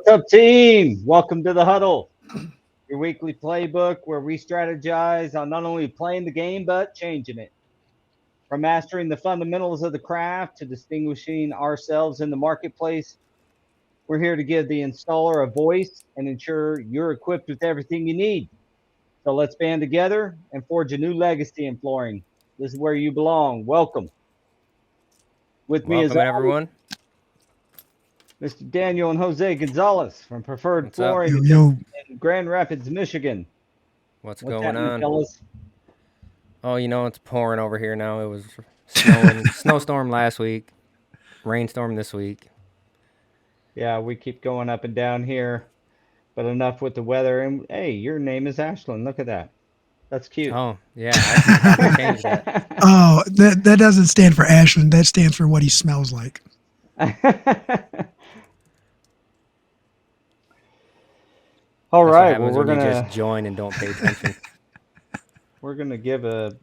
up, team? Welcome to the huddle, your weekly playbook where we strategize on not only playing the game but changing it. From mastering the fundamentals of the craft to distinguishing ourselves in the marketplace, we're here to give the installer a voice and ensure you're equipped with everything you need. So let's band together and forge a new legacy in flooring. This is where you belong. Welcome. With me, as Welcome, always, everyone. Mr. Daniel and Jose Gonzalez from Preferred What's up? Flooring Yo, yo. in Grand Rapids, Michigan. What's What's going happening, on? fellas? Oh, it's pouring over here now. It was snowing, snowstorm last week, rainstorm this week. Yeah, we keep going up and down here, but enough with the weather. And hey, your name is Ashlyn. Look at that. That's cute. Oh, yeah, I should probably change that. Oh, that doesn't stand for Ashland. That stands for what he smells like. All That's what right. Well, happens when you just join and don't pay attention. we're gonna give a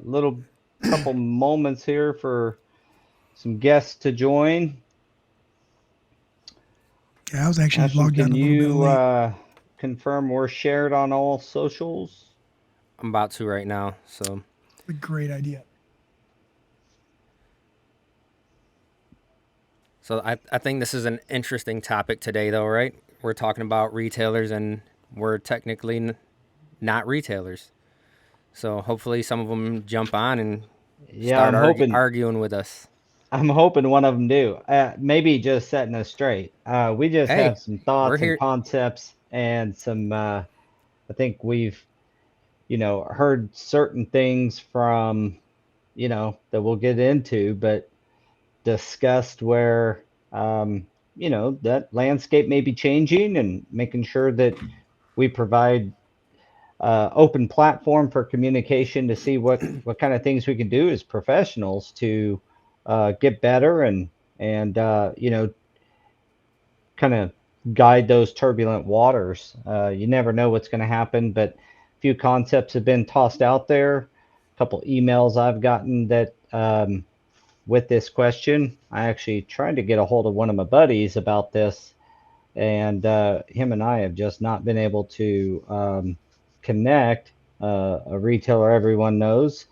little couple moments here for some guests to join. Yeah, I was actually Ashlyn, logged on can a little bit you late. confirm we're shared on all socials? I'm about to right now. A great idea. So I think this is an interesting topic today, though, right? We're talking about retailers, and we're technically not retailers. So hopefully, some of them jump on and Yeah, start I'm hoping. arguing with us. I'm hoping one of them do. Maybe just setting us straight. We just Hey, have some we're thoughts and here. concepts and some. I think we've, heard certain things from, that we'll get into, but discussed where, that landscape may be changing and making sure that we provide open platform for communication to see what kind of things we can do as professionals to get better and kind of guide those turbulent waters. You never know what's going to happen, but a few concepts have been tossed out there. A couple emails I've gotten that with this question. I actually tried to get a hold of one of my buddies about this, and him and I have just not been able to connect. A retailer everyone knows,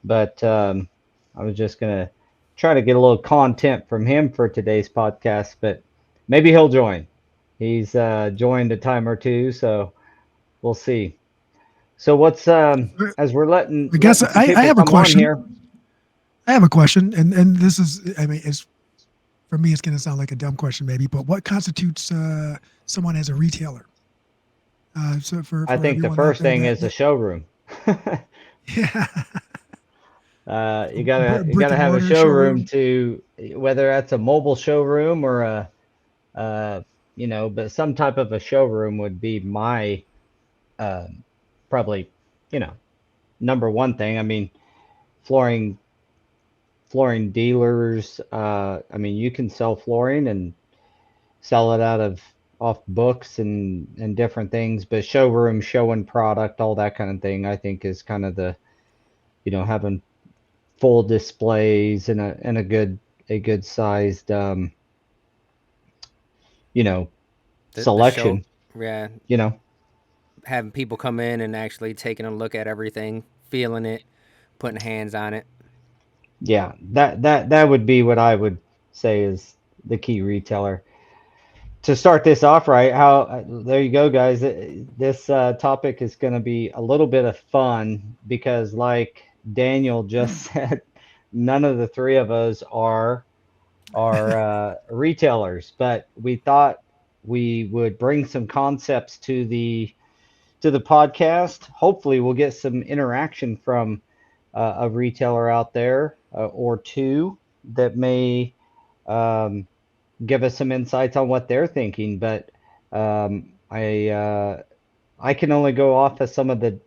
but I was just gonna try to get a little content from him for today's podcast, but maybe he'll join. He's joined a time or two, so we'll see. So what's as we're letting I guess letting some I people have a come on question. here. I have a question, and this is, I mean, it's for me, it's going to sound like a dumb question, maybe, but what constitutes someone as a retailer? So I for think the everyone out first there thing is a that showroom. yeah, You gotta brick and have a mortar showroom showroom. to whether that's a mobile showroom or but some type of a showroom would be my probably you know number one thing. I mean, flooring flooring dealers. I mean, you can sell flooring and sell it out of off books and different things, but showroom showing product, all that kind of thing, I think is kind of the having full displays and a good sized you know The show, selection. yeah, You know, having people come in and actually taking a look at everything, feeling it, putting hands on it. yeah, that would be what I would say is the key retailer. To start this off right, how there you go, guys. This topic is going to be a little bit of fun because, like Daniel just said, none of the three of us are retailers, but we thought we would bring some concepts to the podcast. Hopefully, we'll get some interaction from a retailer out there or two that may um, give us some insights on what they're thinking. But I can only go off of some of the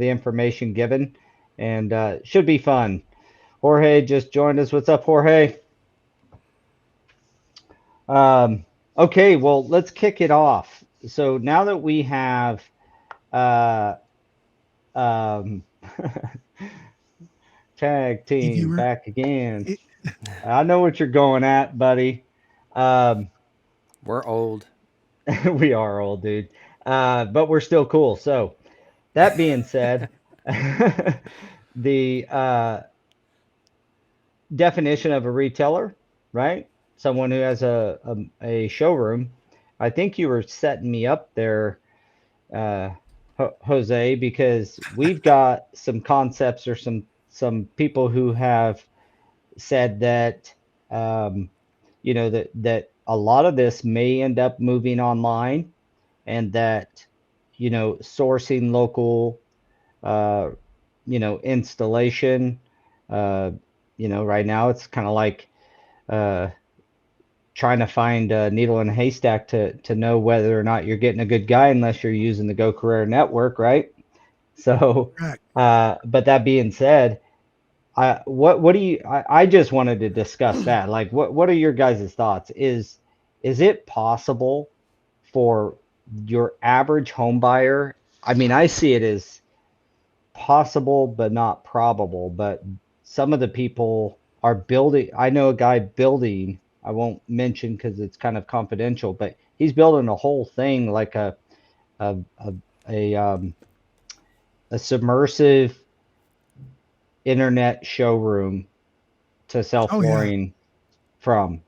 information given, and should be fun. Jorge just joined us. What's up, Jorge? Um, okay, well, let's kick it off. So now that we have uh, um, tag team Viewer. back again, It, I know what you're going at, buddy. Um, We're old. We are old, dude. But we're still cool. So that being said, the definition of a retailer, right? Someone who has a showroom. I think you were setting me up there, uh, Jose, because we've got some concepts or some people who have said that um, that a lot of this may end up moving online, and that sourcing local, uh, installation. Uh, right now it's kind of like uh, trying to find a needle in a haystack to know whether or not you're getting a good guy unless you're using the Go Career network, right? So, Correct. but that being said, what do you? I just wanted to discuss that. Like, what are your guys' thoughts? Is it possible for your average home buyer? I mean, I see it as possible, but not probable. But some of the people are building. I know a guy building. I won't mention because it's kind of confidential, but he's building a whole thing like a a, a a submersive internet showroom to sell Oh yeah. flooring from.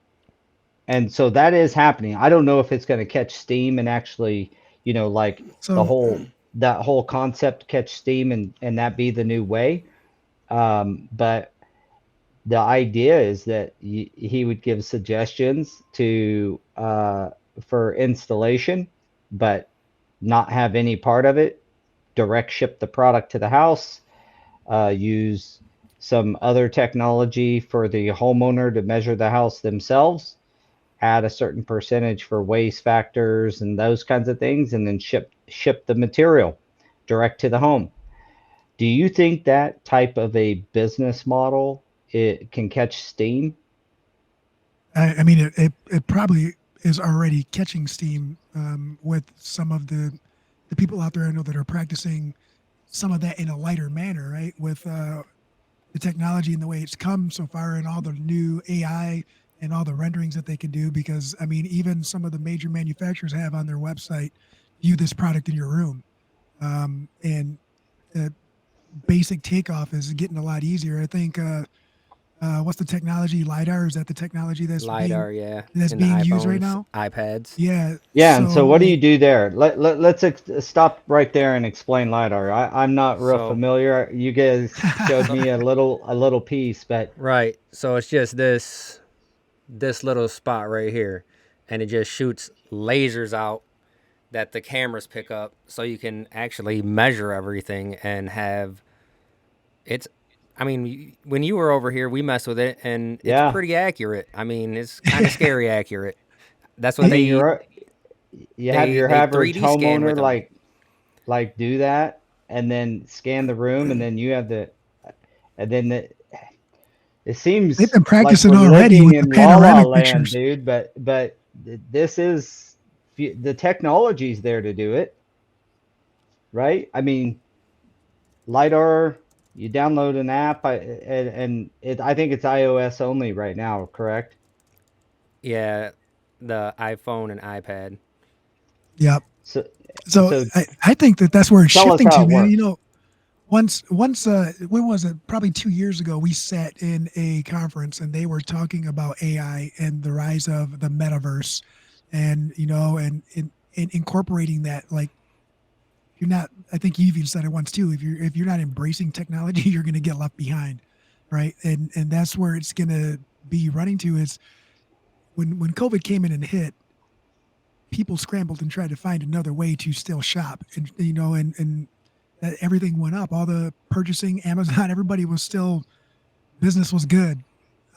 And so that is happening. I don't know if it's going to catch steam and actually, like the So whole that whole concept catch steam and that be the new way. But the idea is that he would give suggestions to for installation, but not have any part of it. Direct ship the product to the house. Use some other technology for the homeowner to measure the house themselves, add a certain percentage for waste factors and those kinds of things, and then ship the material direct to the home. Do you think that type of a business model it can catch steam? I mean, it probably is already catching steam with some of the people out there I know that are practicing some of that in a lighter manner, right? With the technology and the way it's come so far, and all the new AI and all the renderings that they can do. Because I mean, even some of the major manufacturers have on their website, view this product in your room, and the basic takeoff is getting a lot easier. I think what's the technology? LiDAR, is that the technology LiDAR, yeah, that's in the being used right iPhones, now? iPads. Yeah. Yeah, and so So what do like you do there? Let's stop right there and explain LiDAR. I'm not real So familiar. You guys showed so me a little piece, but right, so it's just this little spot right here, and it just shoots lasers out that the cameras pick up, so you can actually measure everything and have it's. I mean, when you were over here, we messed with it, and it's yeah, pretty accurate. I mean, it's kind of scary accurate. That's I what mean you have your they average 3D scan with homeowner them. like do that and then scan the room, and then you have and then it they've seems been like practicing we're already living with the in La La panoramic Land, pictures. dude. But this is the technology's there to do it, right? I mean, LiDAR, you download an app, I think it's iOS only right now, correct? Yeah, the iPhone and iPad. Yep. So So so I think that that's where it's tell us shifting how to, it man. You works. know, once when was it? Probably 2 years ago, we sat in a conference and they were talking about AI and the rise of the metaverse, and you know, and incorporating that. Like, you're not. I think you even said it once too. If you're not embracing technology, you're going to get left behind, right? And that's where it's going to be running to, is when COVID came in and hit, people scrambled and tried to find another way to still shop, and you know, and that everything went up. All the purchasing, Amazon, everybody was still, business was good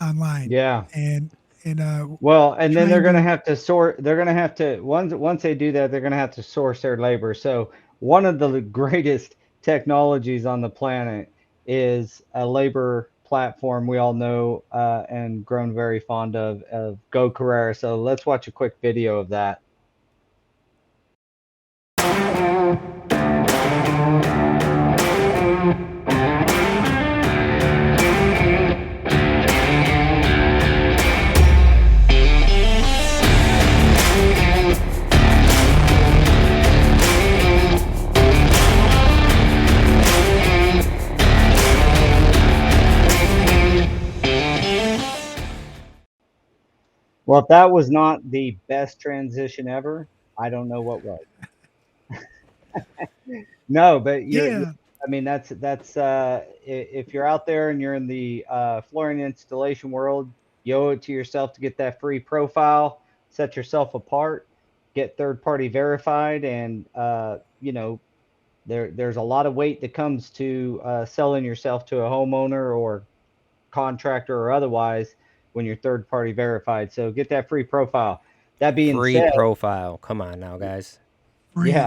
online, Yeah. and and Well, and then they're trying going to to. have to sort. They're going to have to once they do that, they're going to have to source their labor. So one of the greatest technologies on the planet is a labor platform we all know and grown very fond of Go Carrera. So let's watch a quick video of that. Well, if that was not the best transition ever, I don't know what was. No, but Yeah. I mean, if you're out there and you're in the flooring installation world, you owe it to yourself to get that free profile, set yourself apart, get third party verified, and there's a lot of weight that comes to selling yourself to a homeowner or contractor or otherwise when you're third party verified. So get that free profile. That being Free said, profile. Come on now, guys. yeah,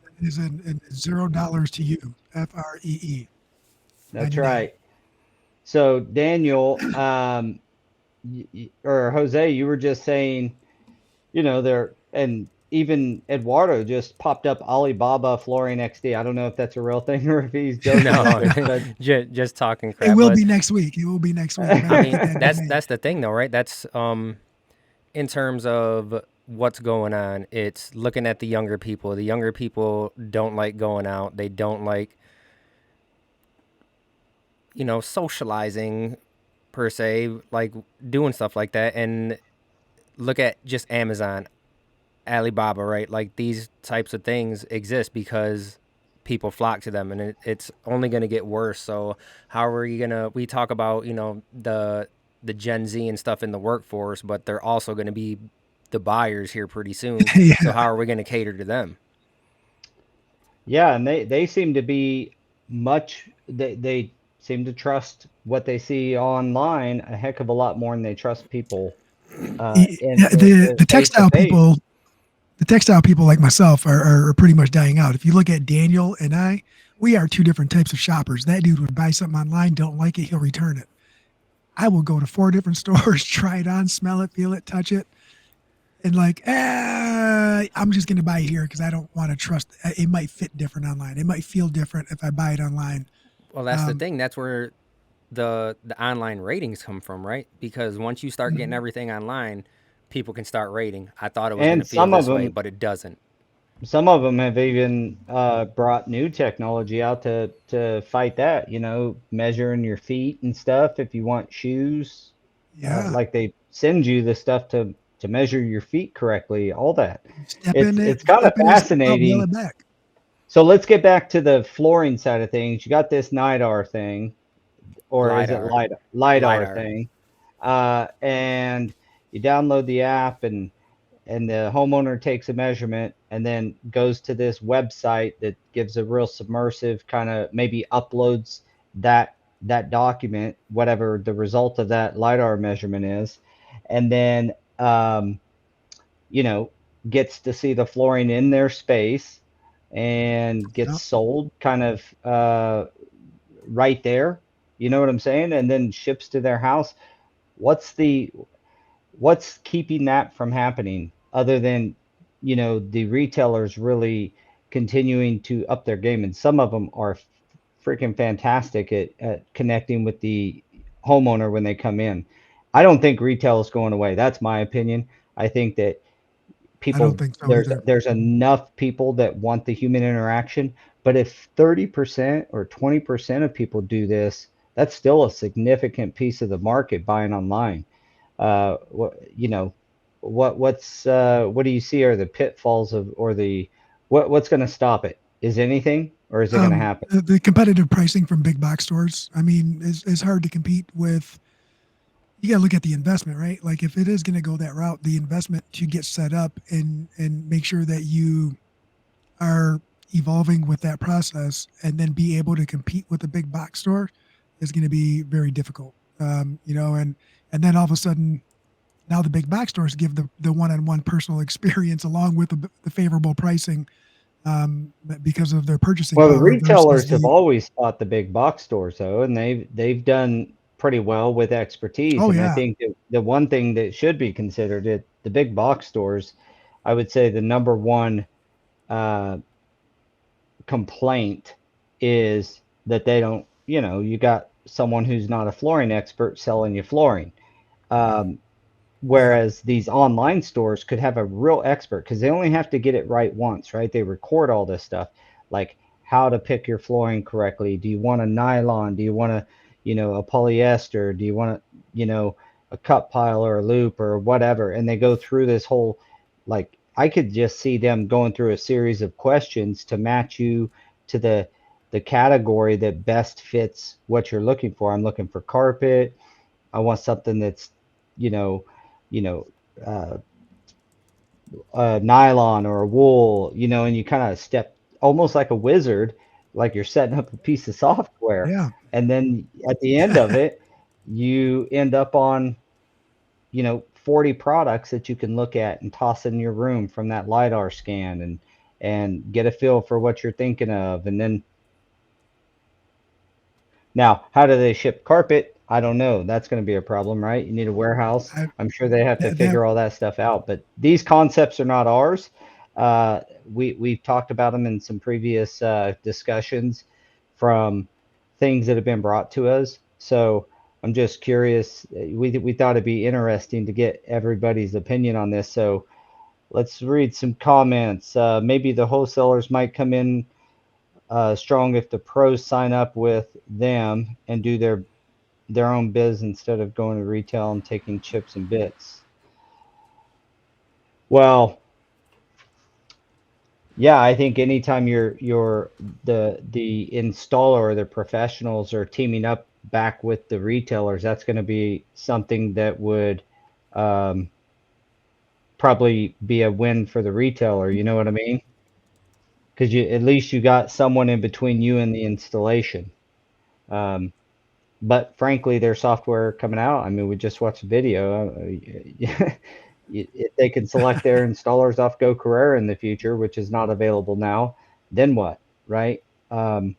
Free is in $0 to you. FREE that's 99. right. So Daniel, or Jose, you were just saying, there, and even Eduardo just popped up Alibaba Flooring XD. I don't know if that's a real thing or if he's joking with No, us, but just talking It crap. will But be next week. It will be next week. I Better mean, get that that's domain. that's the thing, though, right? That's in terms of what's going on. It's looking at the younger people. The younger people don't like going out. They don't like socializing per se, like doing stuff like that. And look at just Amazon, Alibaba, right? Like these types of things exist because people flock to them, and it's only going to get worse. So how are you gonna? We talk about the Gen Z and stuff in the workforce, but they're also going to be the buyers here pretty soon. So Yeah. how are we going to cater to them? yeah, and they seem to be they seem to trust what they see online a heck of a lot more than they trust people Yeah, the face to textile face. people, the textile people like myself are pretty much dying out. If you look at Daniel and I, we are two different types of shoppers. That dude would buy something online, don't like it, he'll return it. I will go to four different stores, try it on, smell it, feel it, touch it, and like, I'm just gonna buy it here because I don't want to trust. It might fit different online. It might feel different if I buy it online. Well, that's the Um, thing. That's where the online ratings come from, right? Because once you start getting mhm. everything online, people can start rating. I thought it was going to And feel this way, but it doesn't. some of them have even brought new technology out to fight that, measuring your feet and stuff if you want shoes. Yeah, Like they send you the stuff to measure your feet correctly, all that. step in It's it, kind of step in it, step out, mail fascinating. it back. So let's get back to the flooring side of things. You got this NIDAR thing, or is it LiDAR. LiDAR LiDAR. thing? And you download the app and the homeowner takes a measurement and then goes to this website that gives a real submersive kind of maybe uploads that document, whatever the result of that lidar measurement is, and then you know gets to see the flooring in their space and gets Yeah, sold kind of right there, you know what I'm saying, and then ships to their house. What's the what's keeping that from happening other than the retailers really continuing to up their game, and some of them are freaking fantastic at connecting with the homeowner when they come in. I don't think retail is going away. That's my opinion. I think that I don't people think so there's either. there's enough people that want the human interaction, but if 30% or 20% of people do this, that's still a significant piece of the market buying online. What what do you see are the pitfalls of, or what's going to stop it? Is anything, or is it going to happen? The competitive pricing from big box stores, I mean, is hard to compete with. You got to look at the investment, right? Like if it is going to go that route, the investment to get set up and make sure that you are evolving with that process and then be able to compete with a big box store is going to be very difficult. And then all of a sudden now the big box stores give the one-on-one personal experience along with the favorable pricing because of their purchasing Well, the power versus retailers have the always fought the big box stores, though, and they've done pretty well with expertise. oh And I yeah. think that the one thing that should be considered, at the big box stores, I would say the number one uh, complaint is that they don't, you got someone who's not a flooring expert selling you flooring. Um, Yeah. Whereas these online stores could have a real expert because they only have to get it right once, right? They record all this stuff, like how to pick your flooring correctly. Do you want a nylon? Do you want a polyester? Do you want to, you know, a cut pile or a loop or whatever, and they go through this whole, like, I could just see them going through a series of questions to match you to the category that best fits what you're looking for. I'm looking for carpet. I want something that's, you know, you know, uh, nylon or a wool, and you kind of step almost like a wizard, like you're setting up a piece of software. Yeah. And then at the end of it, you end up on, 40 products that you can look at and toss in your room from that LiDAR scan and get a feel for what you're thinking of. And then now, how do they ship carpet? I don't know. That's going to be a problem, right? You need a warehouse. I, I'm sure they have to that figure all that stuff out. But these concepts are not ours. We've talked about them in some previous discussions from things that have been brought to us. So I'm just curious. We thought it'd be interesting to get everybody's opinion on this. So let's read some comments. Maybe the wholesalers might come in strong if the pros sign up with them and do their own biz instead of going to retail and taking chips and bits. Well, yeah, I think anytime you're the installer or the professionals are teaming up back with the retailers, that's going to be something that would um, probably be a win for the retailer. You know what I mean? Because you at least you got someone in between you and the installation. Um, but frankly, their software coming out, I mean, we just watched a video. If they can select their installers off Go Carrera in the future, which is not available now, then what, right? Um,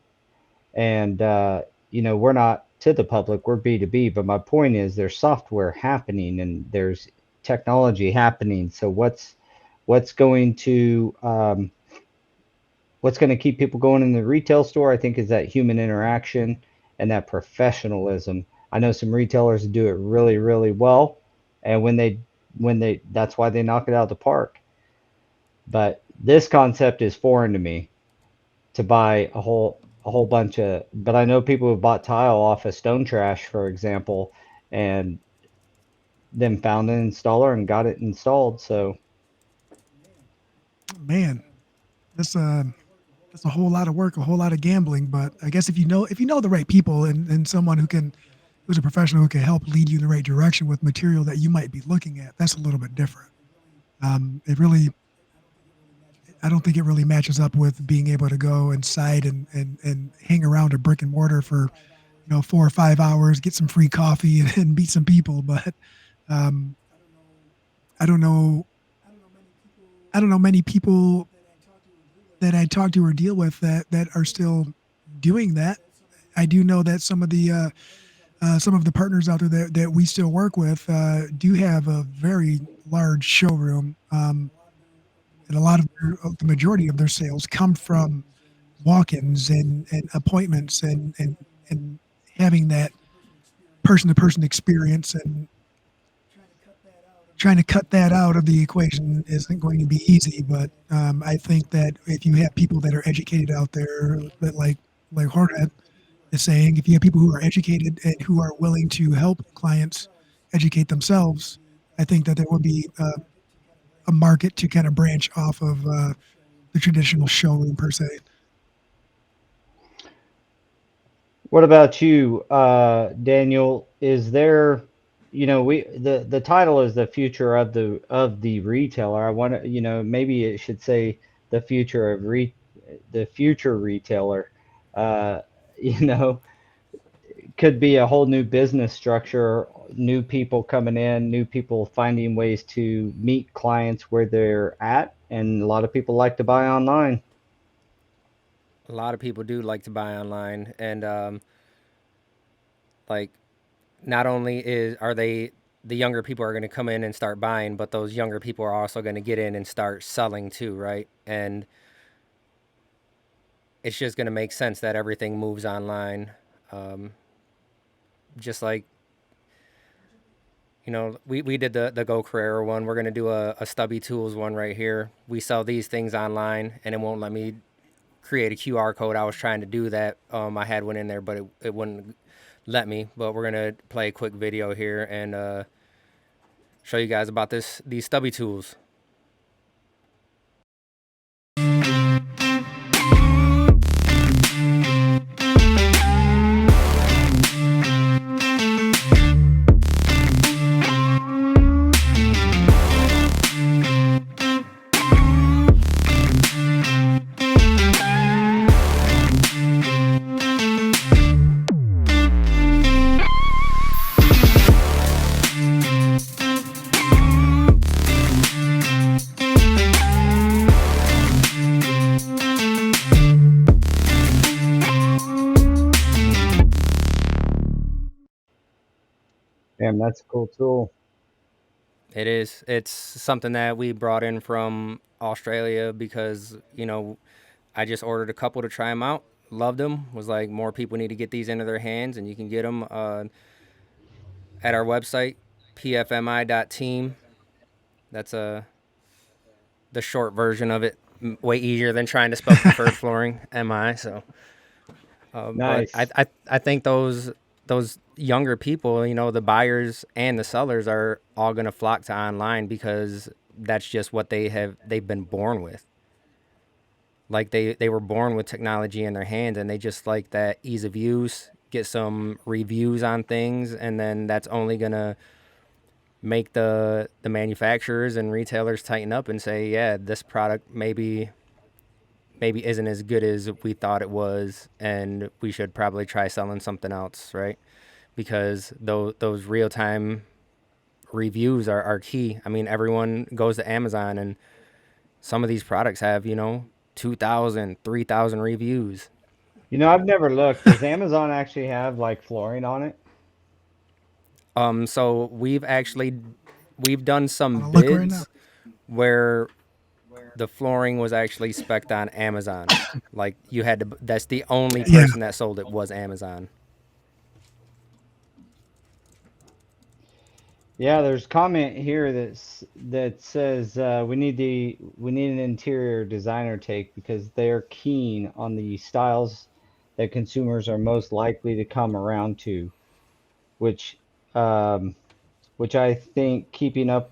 and we're not to the public, we're B2B. But my point is, there's software happening and there's technology happening. So what's going to what's going to keep people going in the retail store, I think, is that human interaction and that professionalism. I know some retailers do it really, really well, and when they that's why they knock it out of the park. But this concept is foreign to me to buy a whole bunch of. But I know people who bought tile off of Stone Trash, for example, and then found an installer and got it installed. So man, that's that's a whole lot of work, a whole lot of gambling. But I guess if you know the right people and someone who's a professional who can help lead you in the right direction with material that you might be looking at, that's a little bit different. It really, I don't think it really matches up with being able to go inside and hang around a brick and mortar for 4 or 5 hours, get some free coffee and meet some people. But um, I don't know, I don't know many people that I talk to or deal with that are still doing that. I do know that some of the partners out there that we still work with do have a very large showroom, and a lot of the majority of their sales come from walk-ins and appointments and having that person-to-person experience, and trying to cut that out of the equation isn't going to be easy. But I think that if you have people that are educated out there, that like Jorge is saying, if you have people who are educated and who are willing to help clients educate themselves, I think that there would be a market to kind of branch off of the traditional showroom per se. what about you, Daniel? Is there, we the title is the future of the retailer. I want to, maybe it should say the future of the future retailer. Uh, you know, could be a whole new business structure, new people coming in, new people finding ways to meet clients where they're at, and a lot of people like to buy online. A lot of people do like to buy online, and like not only is are they the younger people are going to come in and start buying, but those younger people are also going to get in and start selling too, right? And it's just going to make sense that everything moves online. Um, just like we did the Go Carrera one. We're going to do a Stubby Tools one right here. We sell these things online, and it won't let me create a QR code. I was trying to do that. I had one in there, but it wouldn't let me. But we're going to play a quick video here, and show you guys about these stubby tools. Damn, that's a cool tool. It is. It's something that we brought in from Australia because, I just ordered a couple to try them out. Loved them. Was like, more people need to get these into their hands, and you can get them at our website, pfmi.team. That's the short version of it. Way easier than trying to spell preferred flooring, MI. So, but I, Nice. I I think those younger people, the buyers and the sellers are all gonna flock to online because that's just what they've been born with. Like they were born with technology in their hands, and they just like that ease of use, get some reviews on things, and then that's only gonna make the manufacturers and retailers tighten up and say, yeah, this product maybe isn't as good as we thought it was, and we should probably try selling something else, right? Because those real time reviews are key. I mean, everyone goes to Amazon, and some of these products have 2,000, 3,000 reviews. I've never looked. Does Amazon actually have like flooring on it? So we've done some On a look right now. bids where the flooring was actually spec'd on Amazon. Like, you had to. That's the only Yeah, person that sold it was Amazon. Yeah, there's comment here that says we need an interior designer take because they're keen on the styles that consumers are most likely to come around to, which um, which I think keeping up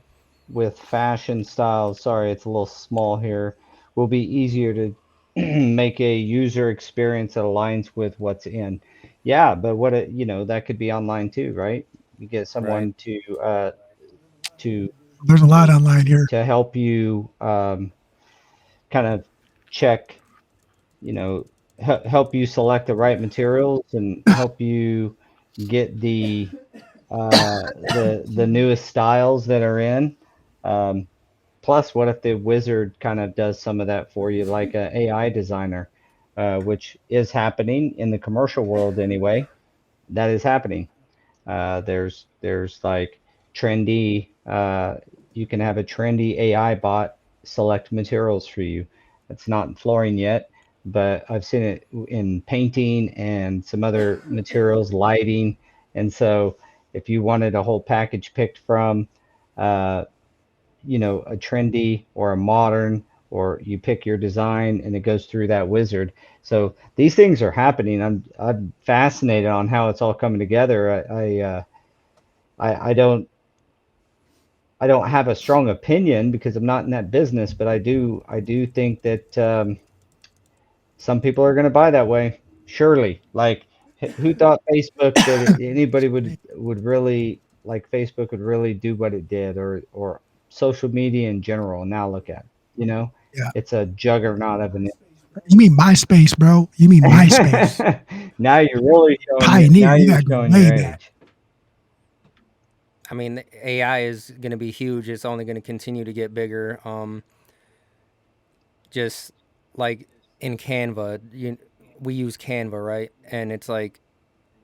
with fashion styles, sorry, it's a little small here, will be easier to make a user experience that aligns with what's in. Yeah, but that could be online too, right? You get Right. someone to there's a lot online here. to help you kind of check, you know, help you select the right materials and help you get the newest styles that are in. Um, Plus, what if the wizard kind of does some of that for you, like a AI designer, which is happening in the commercial world anyway. That is happening. There's like trendy. You can have a trendy AI bot select materials for you. It's not in flooring yet, but I've seen it in painting and some other materials, lighting. And so, if you wanted a whole package picked from, uh, a trendy or a modern, or you pick your design and it goes through that wizard. So these things are happening. I'm fascinated on how it's all coming together. I don't have a strong opinion because I'm not in that business, but I do think that some people are going to buy that way. Surely, like who thought Facebook that anybody would really like Facebook would really do what it did, or social media in general. And now look at it. Yeah. It's a juggernaut of an. You mean MySpace, bro? You mean MySpace? Now Pioneer. You you're gotta go showing your way back. age. I mean, the AI is going to be huge. It's only going to continue to get bigger. Just like in Canva, we use Canva, right? And it's like,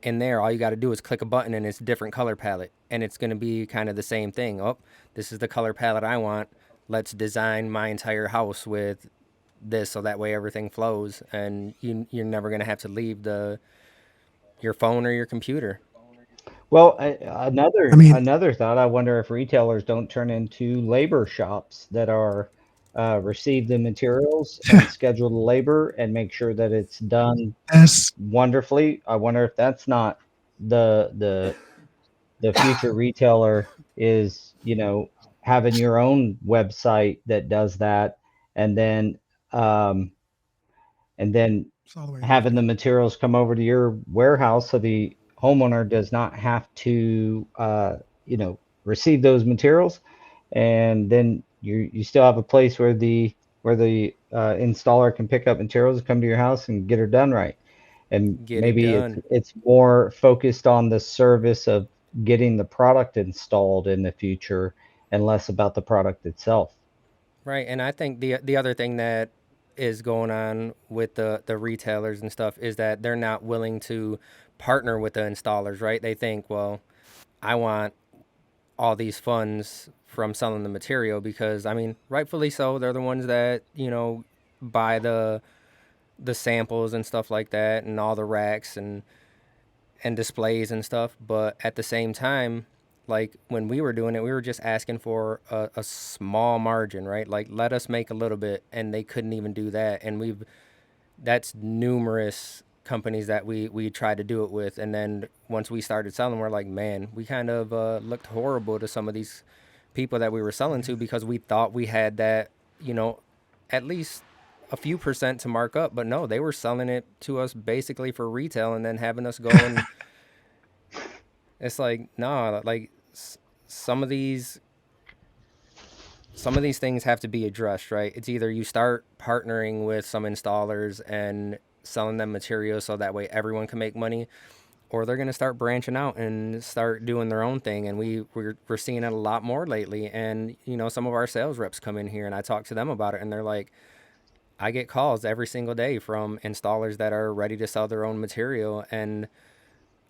in there, all you got to do is click a button and it's a different color palette, and it's going to be kind of the same thing. Oh, this is the color palette I want. Let's design my entire house with this, so that way everything flows, and you're never going to have to leave the your phone or your computer. Well, I another mean, another thought. I wonder if retailers don't turn into labor shops that are receive the materials and schedule the labor and make sure that it's done that's wonderfully. I wonder if that's not the the the future retailer. is, having your own website that does that, and then um, and then It's all the way having around. the materials come over to your warehouse so the homeowner does not have to, receive those materials, and then you still have a place where the installer can pick up materials, come to your house, and get her done right. And Get it maybe it's done. it's more focused on the service of getting the product installed in the future and less about the product itself. Right, and I think the other thing that is going on with the retailers and stuff is that they're not willing to partner with the installers, right? They think, well, I want all these funds from selling the material because I mean, rightfully so, they're the ones that, buy the samples and stuff like that and all the racks and displays and stuff. But at the same time, like when we were doing it, we were just asking for a small margin, right? Like let us make a little bit, and they couldn't even do that. And that's numerous companies that we tried to do it with, and then once we started selling, we're like, man, we kind of looked horrible to some of these people that we were selling to because we thought we had that, you know, at least a few percent to mark up, but no, they were selling it to us basically for retail and then having us go and it's like, no, like some of these some of these things have to be addressed, right? It's either you start partnering with some installers and selling them materials so that way everyone can make money, or they're going to start branching out and start doing their own thing. And we're seeing it a lot more lately. And, some of our sales reps come in here and I talk to them about it and they're like, I get calls every single day from installers that are ready to sell their own material. And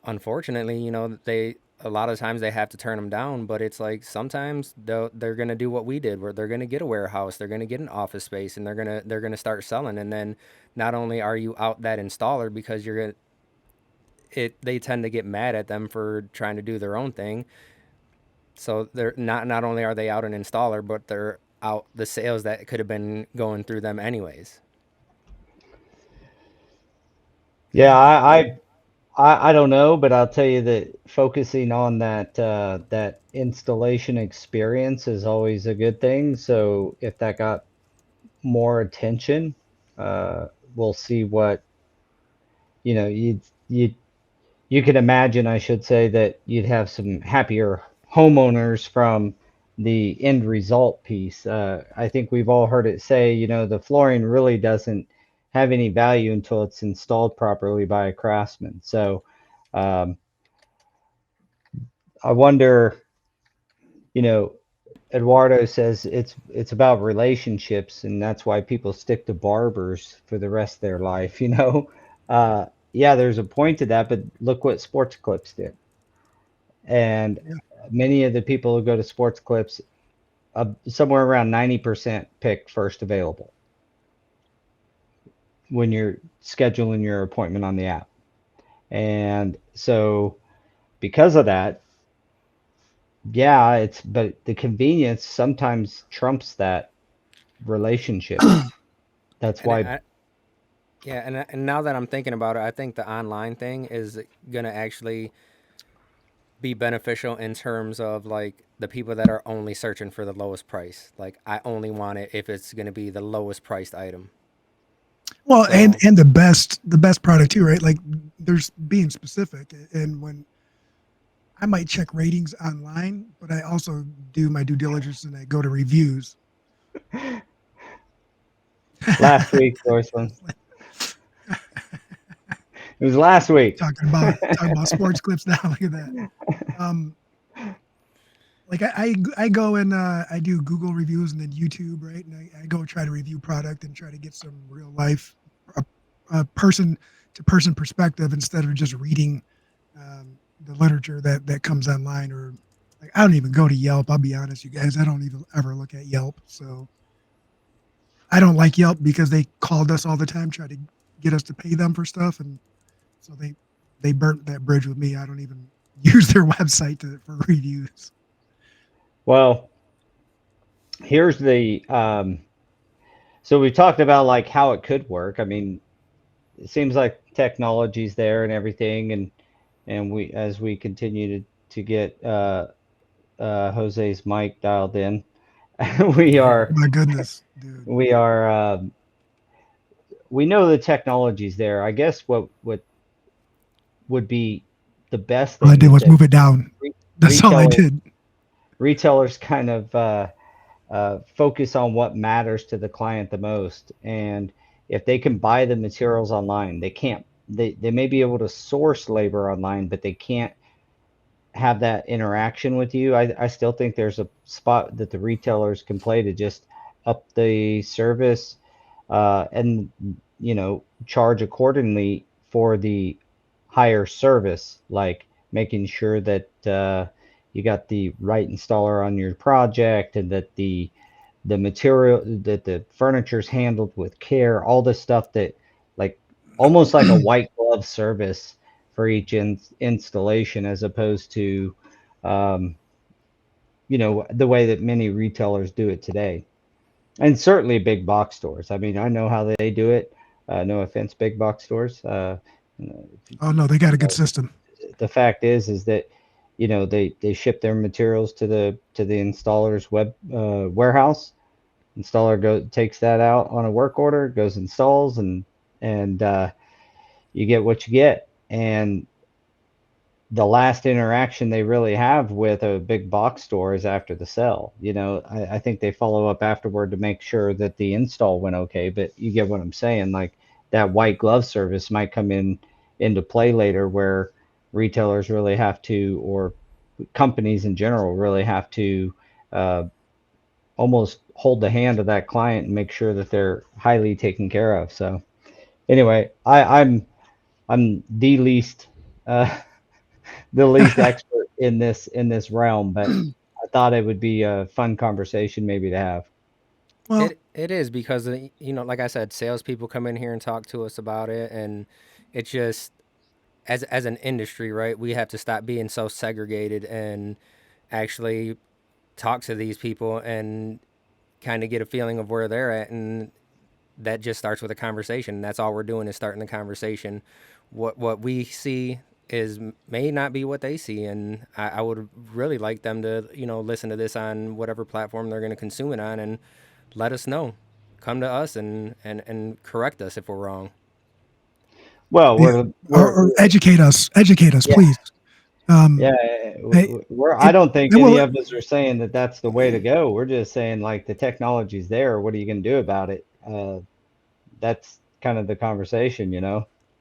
unfortunately, they a lot of times they have to turn them down, but it's like sometimes they're going to do what we did where they're going to get a warehouse, they're going to get an office space and they're going to start selling and then not only are you out that installer because you're going to they tend to get mad at them for trying to do their own thing. So they're not only are they out an installer, but they're out the sales that could have been going through them anyways. Yeah, Yeah, I don't know, but I'll tell you that focusing on that installation experience is always a good thing. So if that got more attention, we'll see what, you you could imagine, I should say, that you'd have some happier homeowners from the end result piece. I think we've all heard it say, the flooring really doesn't have any value until it's installed properly by a craftsman. So um, I wonder, you know, Eduardo says it's about relationships, and that's why people stick to barbers for the rest of their life. Yeah, there's a point to that, but look what Sports Clips did. And yeah. many of the people who go to Sports Clips, somewhere around 90% pick first available when you're scheduling your appointment on the app. And so because of that, yeah, but the convenience sometimes trumps that relationship. That's And why. yeah, and now that I'm thinking about it, I think the online thing is gonna actually be beneficial in terms of like the people that are only searching for the lowest price. Like I only want it if it's gonna be the lowest priced item. Well, and So and the best product too, right? Like there's being specific, and when I might check ratings online, but I also do my due diligence and I go to reviews. Last week, Joycelyn. It was last week. talking about sports clips now. Look at that. Um, like I go and I do Google reviews and then YouTube, right? And I go try to review product and try to get some real life, a, a person to person perspective instead of just reading the literature that comes online. Or like I don't even go to Yelp. I'll be honest, you guys. I don't even ever look at Yelp. So I don't like Yelp because they called us all the time, try to get us to pay them for stuff, and so they burnt that bridge with me. I don't even use their website for reviews. Well, here's the so we talked about like how it could work. I mean, it seems like technology's there and everything, and we as we continue to get Jose's mic dialed in. we are My goodness, dude. we are we know the technology's there. I guess what would be the best All I thing did is was that move it down. That's all I retailers did. retailers kind of focus on what matters to the client the most. And if they can buy the materials online, they can't. They may be able to source labor online, but they can't have that interaction with you. I still think there's a spot that the retailers can play to just up the service, and charge accordingly for the higher service, like making sure that you got the right installer on your project, and that the material, that the furniture's handled with care, all the stuff that, like, almost like a white glove service for each installation, as opposed to um, the way that many retailers do it today, and certainly big box stores. I mean, I know how they do it. No offense, big box stores. Oh no, they got a good system. The fact is that they ship their materials to the installer's web warehouse. Installer takes that out on a work order, goes installs, and you get what you get. And the last interaction they really have with a big box store is after the sell. I think they follow up afterward to make sure that the install went okay, but you get what I'm saying. Like, that white glove service might come into play later, where retailers really have to, or companies in general really have to, uh, almost hold the hand of that client and make sure that they're highly taken care of. So anyway, I'm uh, the least expert in this realm, but I thought it would be a fun conversation maybe to have. Well, It is because like I said, salespeople come in here and talk to us about it, and it just as an industry, right? We have to stop being so segregated and actually talk to these people and kind of get a feeling of where they're at, and that just starts with a conversation. That's all we're doing is starting the conversation. What we see is may not be what they see, and I would really like them to listen to this on whatever platform they're going to consume it on, and let us know. Come to us and correct us if we're wrong. Well, yeah, or educate us, yeah, please. Um, yeah, I, I it, don't think it any will. of us are saying that that's the way to go. We're just saying, like, the technology's there. What are you going to do about it? That's kind of the conversation.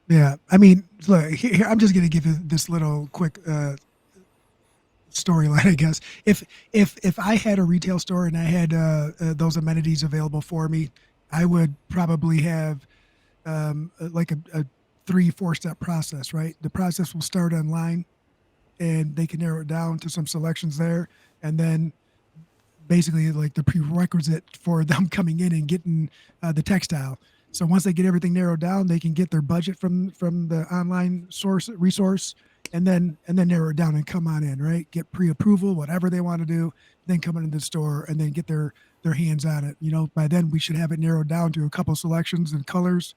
Yeah, I mean, look, I'm just gonna give you this little quick storyline, I guess. If I had a retail store and I had those amenities available for me, I would probably have like a 3 4 step process. Right, the process will start online, and they can narrow it down to some selections there, and then basically like the prerequisite for them coming in and getting the textile. So once they get everything narrowed down, they can get their budget from the online source resource, and then narrow it down and come on in, right? Get pre-approval, whatever they want to do, then come into the store and then get their hands on it. By then we should have it narrowed down to a couple selections and colors.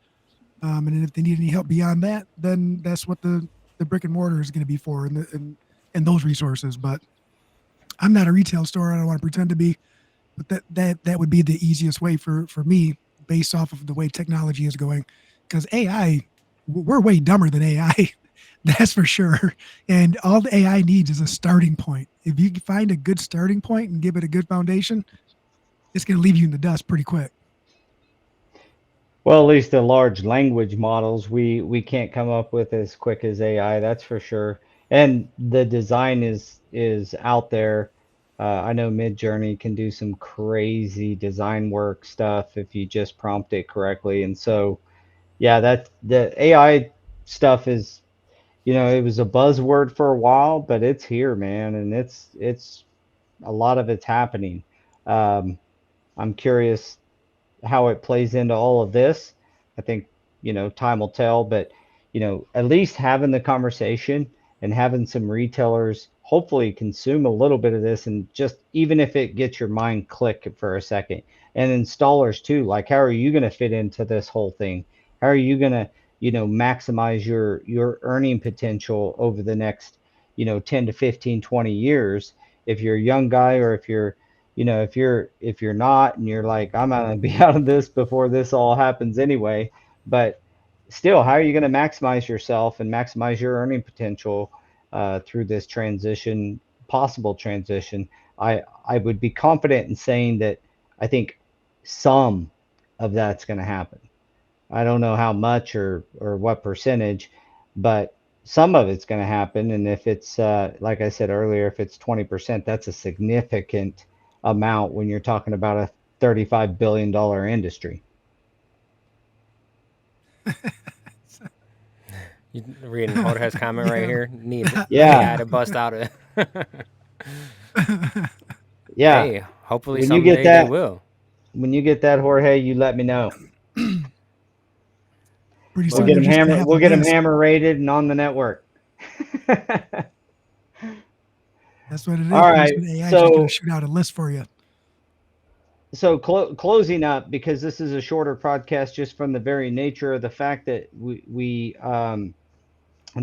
And if they need any help beyond that, then that's what the brick and mortar is going to be for, and those resources. But I'm not a retail store. I don't want to pretend to be, but that would be the easiest way for me based off of the way technology is going, because AI, we're way dumber than AI. That's for sure. And all the AI needs is a starting point. If you can find a good starting point and give it a good foundation, it's going to leave you in the dust pretty quick. Well, at least the large language models we can't come up with as quick as AI, that's for sure. And the design is out there. I know Midjourney can do some crazy design work stuff if you just prompt it correctly. And so, yeah, that the AI stuff is, it was a buzzword for a while, but it's here, man, and it's a lot of it's happening. Um, I'm curious how it plays into all of this. I think, time will tell, but, at least having the conversation and having some retailers hopefully consume a little bit of this, and just even if it gets your mind click for a second, and installers too, like, how are you going to fit into this whole thing? How are you going to, maximize your earning potential over the next, 10 to 15, 20 years? if you're a young guy, or if you're, if you're not, and you're like, I'm gonna be out of this before this all happens anyway. But still, how are you going to maximize yourself and maximize your earning potential through this transition, possible transition? I would be confident in saying that I think some of that's going to happen. I don't know how much or what percentage, but some of it's going to happen. And if it's like I said earlier, if it's 20%, that's a significant amount when you're talking about a $35 billion industry. You reading Jorge's comment right Yeah. here? Need Yeah, AI to bust out of. yeah. Hey, hopefully When you get someday they that, will. when you get that, Jorge, you let me know. Pretty We'll soon But get they're them just going to hammer. have a We'll get them mask. hammer rated and on the network. That's what it is. All Pretty right. soon AI is just going to So shoot out a list for you. closing up, because this is a shorter podcast, just from the very nature of the fact that we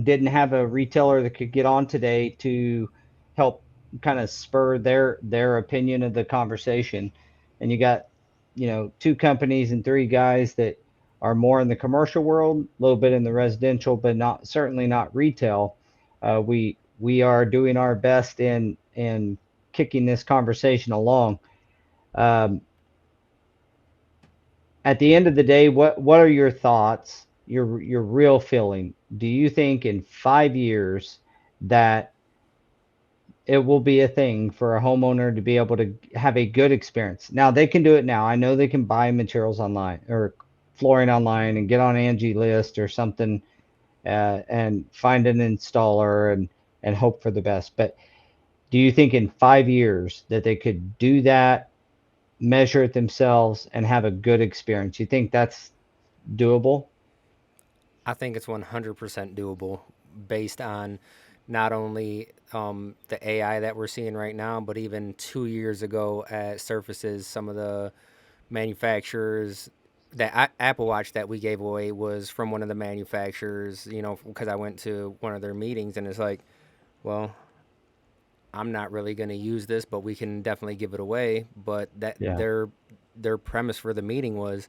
didn't have a retailer that could get on today to help kind of spur their opinion of the conversation. And you got, two companies and three guys that are more in the commercial world, a little bit in the residential, but not, certainly not retail. We are doing our best in kicking this conversation along. Um, at the end of the day, what are your thoughts? Your real feeling? Do you think in 5 years that it will be a thing for a homeowner to be able to have a good experience? Now they can do it now. I know they can buy materials online or flooring online and get on Angie List or something, and find an installer and hope for the best. But do you think in 5 years that they could do that, measure it themselves, and have a good experience? You think that's doable? I think it's 100% doable based on not only the AI that we're seeing right now, but even 2 years ago at Surfaces, some of the manufacturers that Apple Watch that we gave away was from one of the manufacturers, because I went to one of their meetings and it's like, well, I'm not really going to use this, but we can definitely give it away. But that Yeah. their premise for the meeting was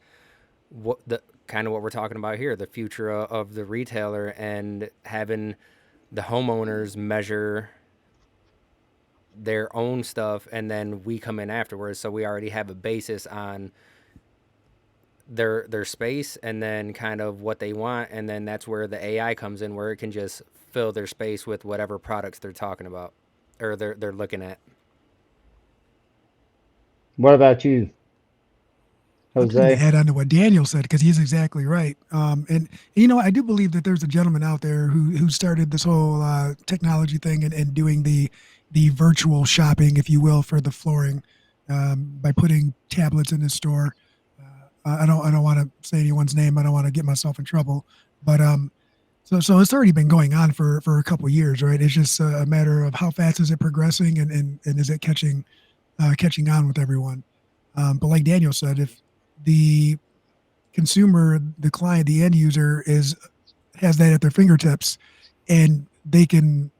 what the kind of what we're talking about here, the future of the retailer and having the homeowners measure their own stuff and then we come in afterwards, so we already have a basis on their space and then kind of what they want, and then that's where the AI comes in, where it can just fill their space with whatever products they're talking about or they're looking at. What about you, I'm just going to Jose? add on to what Daniel said because he's exactly right. And I do believe that there's a gentleman out there who started this whole technology thing and doing the virtual shopping, if you will, for the flooring by putting tablets in his store. I don't want to say anyone's name. I don't want to get myself in trouble. But so it's already been going on for a couple of years, right? It's just a matter of how fast is it progressing and is it catching on with everyone. But like Daniel said, if the consumer, the client, the end user is has that at their fingertips, and they can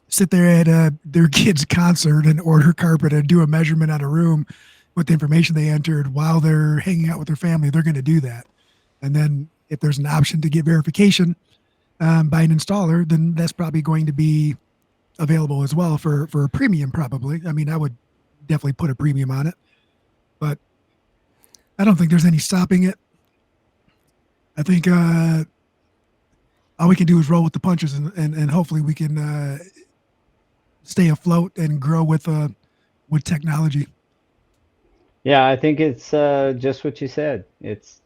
sit there at their kid's concert and order carpet and do a measurement on a room with the information they entered while they're hanging out with their family, they're going to do that. And then if there's an option to get verification by an installer, then that's probably going to be available as well for a premium. Probably, I mean, I would definitely put a premium on it, but I don't think there's any stopping it. I think all we can do is roll with the punches, and hopefully we can stay afloat and grow with technology. Yeah, I think it's just what you said. It's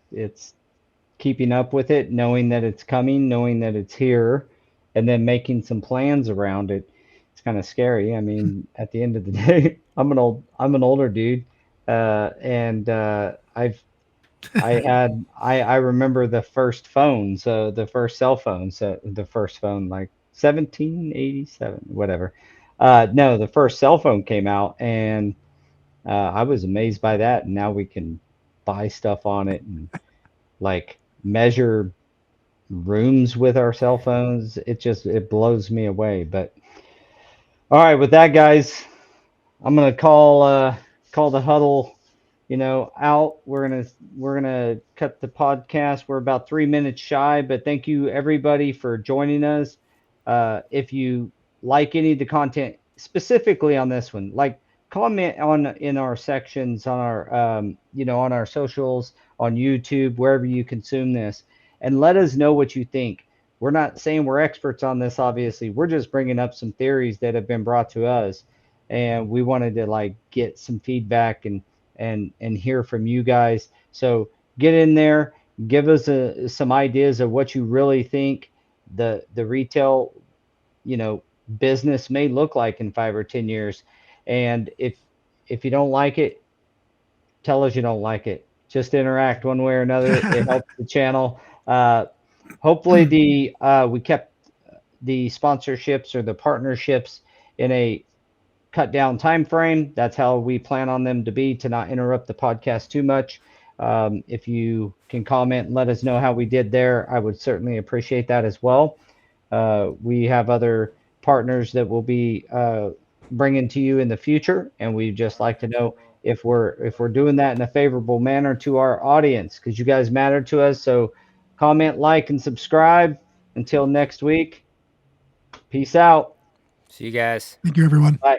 keeping up with it, knowing that it's coming, knowing that it's here, and then making some plans around it. It's kind of scary. I mean, at the end of the day, I'm an older dude, and I remember the first phone, so the first cell phone, so the first phone like 1787, whatever. No, the first cell phone came out, and I was amazed by that. And now we can buy stuff on it and like measure rooms with our cell phones. It blows me away. But all right, with that, guys, I'm gonna call the huddle, out. We're gonna cut the podcast. We're about 3 minutes shy, but thank you everybody for joining us. If you like any of the content, specifically on this one, like, comment on in our sections on our on our socials, on YouTube, wherever you consume this, and let us know what you think. We're not saying we're experts on this, obviously. We're just bringing up some theories that have been brought to us, and we wanted to like get some feedback and hear from you guys. So get in there, give us some ideas of what you really think the retail, you know, business may look like in 5 or 10 years. And if you don't like it, tell us you don't like it. Just interact one way or another. It helps the channel. Hopefully the we kept the sponsorships or the partnerships in a cut down time frame. That's how we plan on them to be, to not interrupt the podcast too much. If you can comment and let us know how we did there, I would certainly appreciate that as well. We have other partners that will be bringing to you in the future, and we just like to know if we're doing that in a favorable manner to our audience, because you guys matter to us. So comment, like, and subscribe. Until next week, peace out. See you guys. Thank you, everyone. Bye.